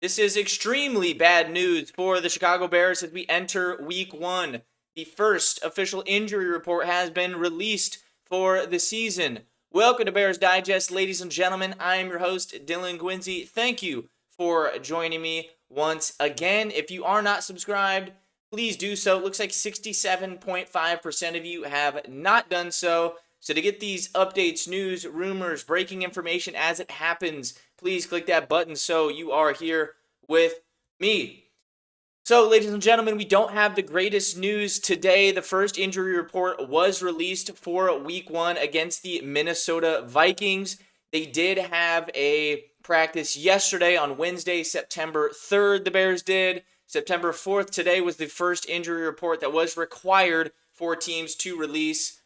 This is extremely bad news for the Chicago Bears as we enter week 1. The first official injury report has been released for the season. Welcome to Bears Digest, ladies and gentlemen. I am your host, Dylan Guinzy. Thank you for joining me once again. If you are not subscribed, please do so. It looks like 67.5% of you have not done so. So to get these updates, news, rumors, breaking information as it happens, please click that button so you are here with me. So, ladies and gentlemen, we don't have the greatest news today. The first injury report was released for week 1 against the Minnesota Vikings. They did have a practice yesterday on Wednesday, September 3rd, the Bears did. September 4th, today was the first injury report that was required for teams to release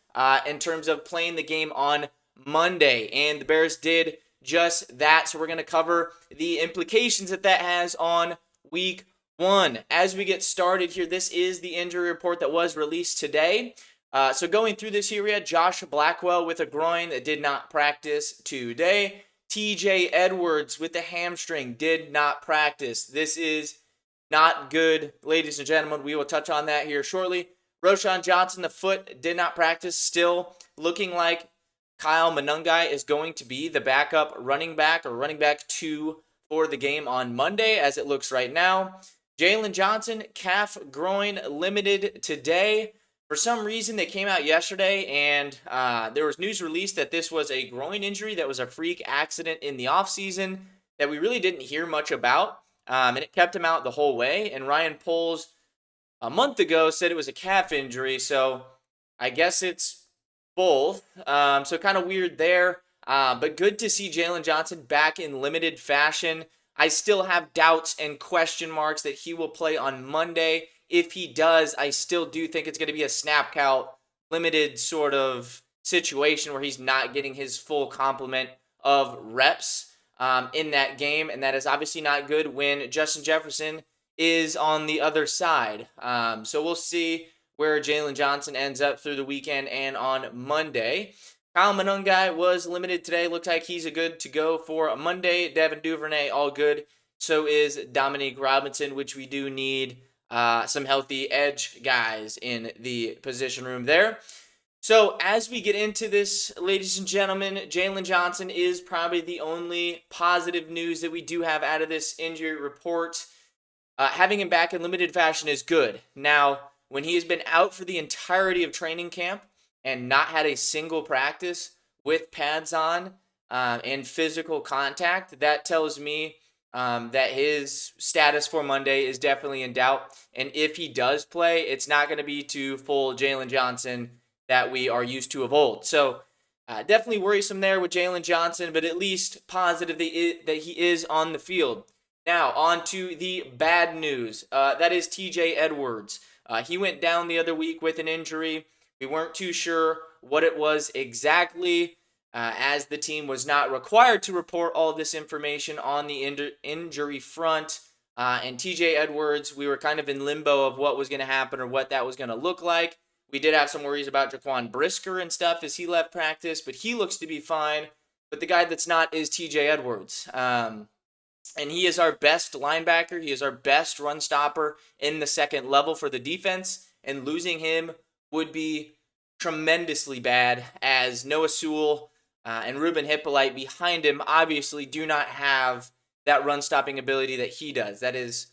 in terms of playing the game on Monday. And the Bears did just that. So we're going to cover the implications that has on week 1. As we get started here, this is the injury report that was released today. So going through this here, we had Josh Blackwell with a groin that did not practice today. TJ Edwards with the hamstring did not practice. This is not good, ladies and gentlemen. We will touch on that here shortly. Jaylon Johnson, the foot, did not practice. Still looking like Kyle Monangai is going to be the backup running back or running back 2 for the game on Monday as it looks right now. Jaylen Johnson, calf groin limited today. For some reason, they came out yesterday and there was news released that this was a groin injury that was a freak accident in the offseason that we really didn't hear much about. And it kept him out the whole way. And Ryan Poles a month ago said it was a calf injury. So I guess it's both. So kind of weird there. But good to see Jaylon Johnson back in limited fashion. I still have doubts and question marks that he will play on Monday. If he does, I still do think it's going to be a snap count, limited sort of situation where he's not getting his full complement of reps in that game. And that is obviously not good when Justin Jefferson is on the other side. So we'll see where Jaylen Johnson ends up through the weekend and on Monday. Kyle Monangai was limited today. Looks like he's a good to go for Monday. Devin Duvernay, all good. So is Dominique Robinson, which we do need some healthy edge guys in the position room there. So as we get into this, ladies and gentlemen, Jaylen Johnson is probably the only positive news that we do have out of this injury report. Having him back in limited fashion is good. Now, when he has been out for the entirety of training camp and not had a single practice with pads on and physical contact, that tells me that his status for Monday is definitely in doubt. And if he does play, it's not going to be to full Jaylen Johnson that we are used to of old. So definitely worrisome there with Jaylen Johnson, but at least positive that he is on the field. Now, on to the bad news. That is TJ Edwards. He went down the other week with an injury. We weren't too sure what it was exactly, as the team was not required to report all of this information on the injury front. And TJ Edwards, we were kind of in limbo of what was going to happen or what that was going to look like. We did have some worries about Jaquan Brisker and stuff as he left practice, but he looks to be fine. But the guy that's not is TJ Edwards. And he is our best linebacker. He is our best run stopper in the second level for the defense. And losing him would be tremendously bad, as Noah Sewell and Ruben Hippolyte behind him obviously do not have that run stopping ability that he does. That is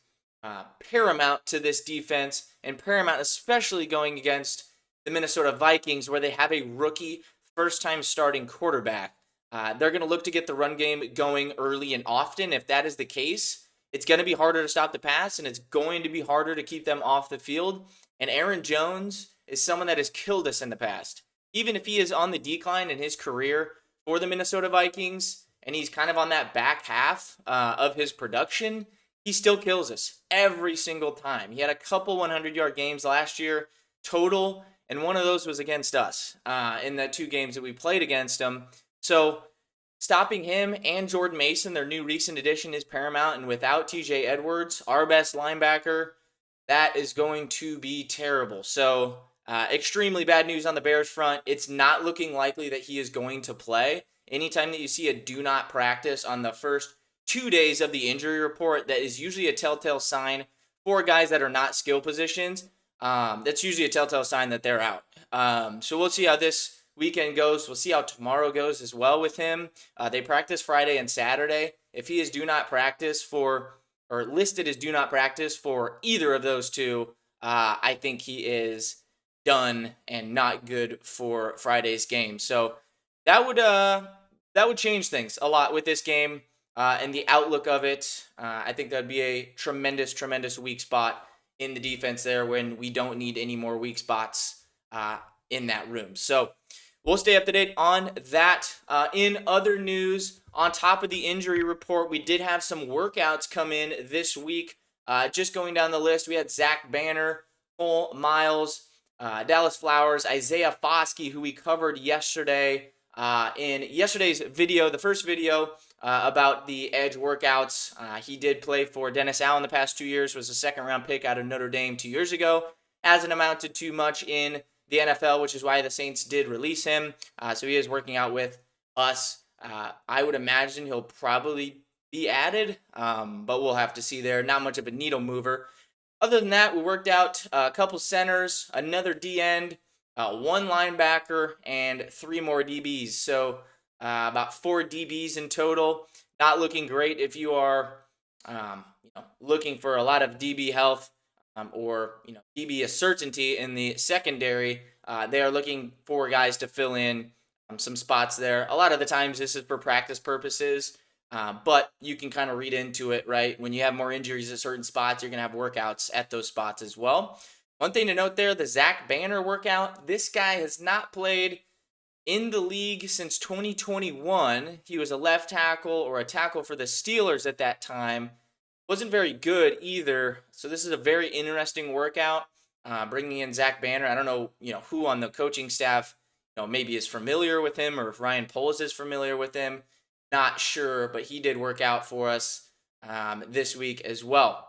paramount to this defense, and paramount especially going against the Minnesota Vikings, where they have a rookie first-time starting quarterback. They're going to look to get the run game going early and often. If that is the case, it's going to be harder to stop the pass, and it's going to be harder to keep them off the field. And Aaron Jones is someone that has killed us in the past. Even if he is on the decline in his career for the Minnesota Vikings, and he's kind of on that back half of his production, he still kills us every single time. He had a couple 100-yard games last year total, and one of those was against us in the 2 games that we played against him. So stopping him and Jordan Mason, their new recent addition, is paramount. And without TJ Edwards, our best linebacker, that is going to be terrible. So extremely bad news on the Bears front. It's not looking likely that he is going to play. Anytime that you see a do not practice on the first 2 days of the injury report that is usually a telltale sign for guys that are not skill positions. That's usually a telltale sign that they're out. So we'll see how this weekend goes. We'll see how tomorrow goes as well with him. They practice Friday and Saturday. If he is do not practice for, or listed as do not practice for either of those two, I think he is done and not good for Friday's game. So that would change things a lot with this game and the outlook of it. I think that'd be a tremendous weak spot in the defense there when we don't need any more weak spots in that room. So we'll stay up to date on that. In other news, on top of the injury report, we did have some workouts come in this week. Just going down the list, we had Zach Banner, Cole Miles, Dallas Flowers, Isaiah Foskey, who we covered yesterday in yesterday's video, the first video about the edge workouts. He did play for Dennis Allen the past 2 years, was a second-round pick out of Notre Dame 2 years ago. Hasn't amounted to much in the NFL, which is why the Saints did release him. So he is working out with us. I would imagine he'll probably be added, but we'll have to see there. Not much of a needle mover. Other than that, we worked out a couple centers, another D-end, one linebacker, and 3 more DBs. So about 4 DBs in total. Not looking great if you are looking for a lot of DB health or DB certainty in the secondary. They are looking for guys to fill in some spots there. A lot of the times this is for practice purposes. But you can kind of read into it, right? When you have more injuries at certain spots, you're going to have workouts at those spots as well. One thing to note there, the Zach Banner workout, this guy has not played in the league since 2021. He was a left tackle or a tackle for the Steelers at that time. Wasn't very good either. So this is a very interesting workout. Bringing in Zach Banner. I don't know, who on the coaching staff, maybe is familiar with him, or if Ryan Poles is familiar with him. Not sure, but he did work out for us this week as well.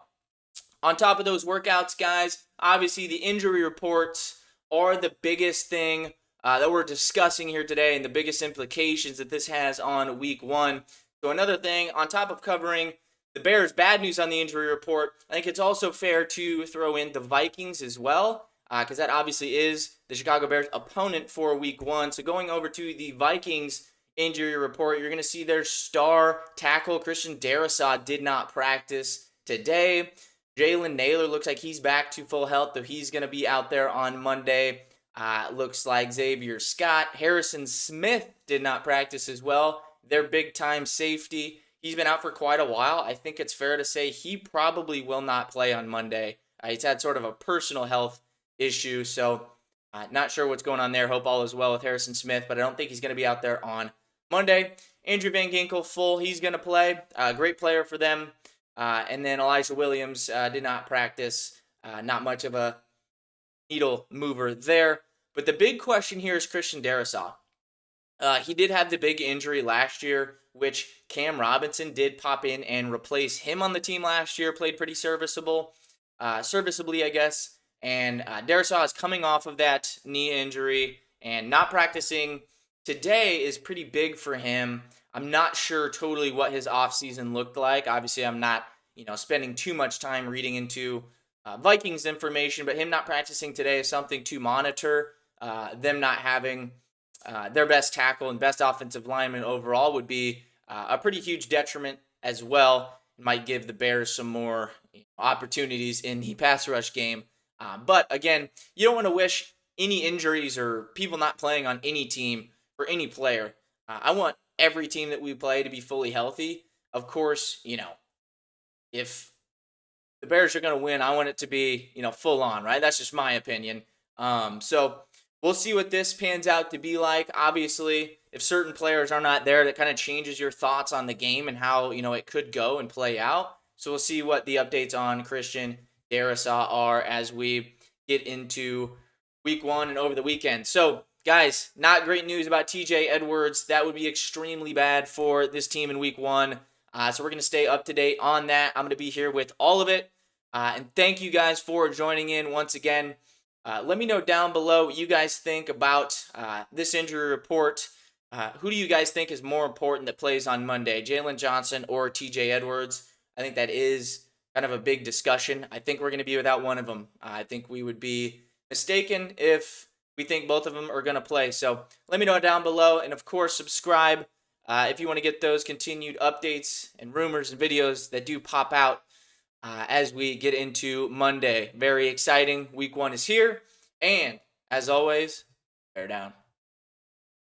On top of those workouts, guys, obviously the injury reports are the biggest thing that we're discussing here today and the biggest implications that this has on week 1. So another thing, on top of covering the Bears' bad news on the injury report, I think it's also fair to throw in the Vikings as well, because that obviously is the Chicago Bears' opponent for week 1. So going over to the Vikings injury report, you're going to see their star tackle, Christian Darrisaw, did not practice today. Jalen Naylor looks like he's back to full health, though he's going to be out there on Monday. Looks like Xavier Scott. Harrison Smith did not practice as well. Their big-time safety. He's been out for quite a while. I think it's fair to say he probably will not play on Monday. He's had sort of a personal health issue, so not sure what's going on there. Hope all is well with Harrison Smith, but I don't think he's going to be out there on Monday. Andrew Van Ginkel, full. He's going to play. Great player for them. And then Elijah Williams did not practice. Not much of a needle mover there. But the big question here is Christian Darrisaw. He did have the big injury last year, which Cam Robinson did pop in and replace him on the team last year. Played pretty serviceably, I guess. And Darrisaw is coming off of that knee injury and not practicing today is pretty big for him. I'm not sure totally what his offseason looked like. Obviously, I'm not, spending too much time reading into Vikings information, but him not practicing today is something to monitor. Them not having their best tackle and best offensive lineman overall would be a pretty huge detriment as well. It might give the Bears some more opportunities in the pass rush game. But again, you don't want to wish any injuries or people not playing on any team for any player. I want every team that we play to be fully healthy. Of course, if the Bears are going to win, I want it to be, full on, right? That's just my opinion. So we'll see what this pans out to be like. Obviously, if certain players are not there, that kind of changes your thoughts on the game and how, it could go and play out. So we'll see what the updates on Christian Darrisaw are as we get into week 1 and over the weekend. So, guys, not great news about TJ Edwards. That would be extremely bad for this team in week 1. So we're going to stay up to date on that. I'm going to be here with all of it. And thank you guys for joining in once again. Let me know down below what you guys think about this injury report. Who do you guys think is more important that plays on Monday, Jaylon Johnson or TJ Edwards? I think that is kind of a big discussion. I think we're going to be without one of them. I think we would be mistaken if we think both of them are going to play. So let me know down below. And of course, subscribe if you want to get those continued updates and rumors and videos that do pop out as we get into Monday. Very exciting. Week 1 is here. And as always, bear down.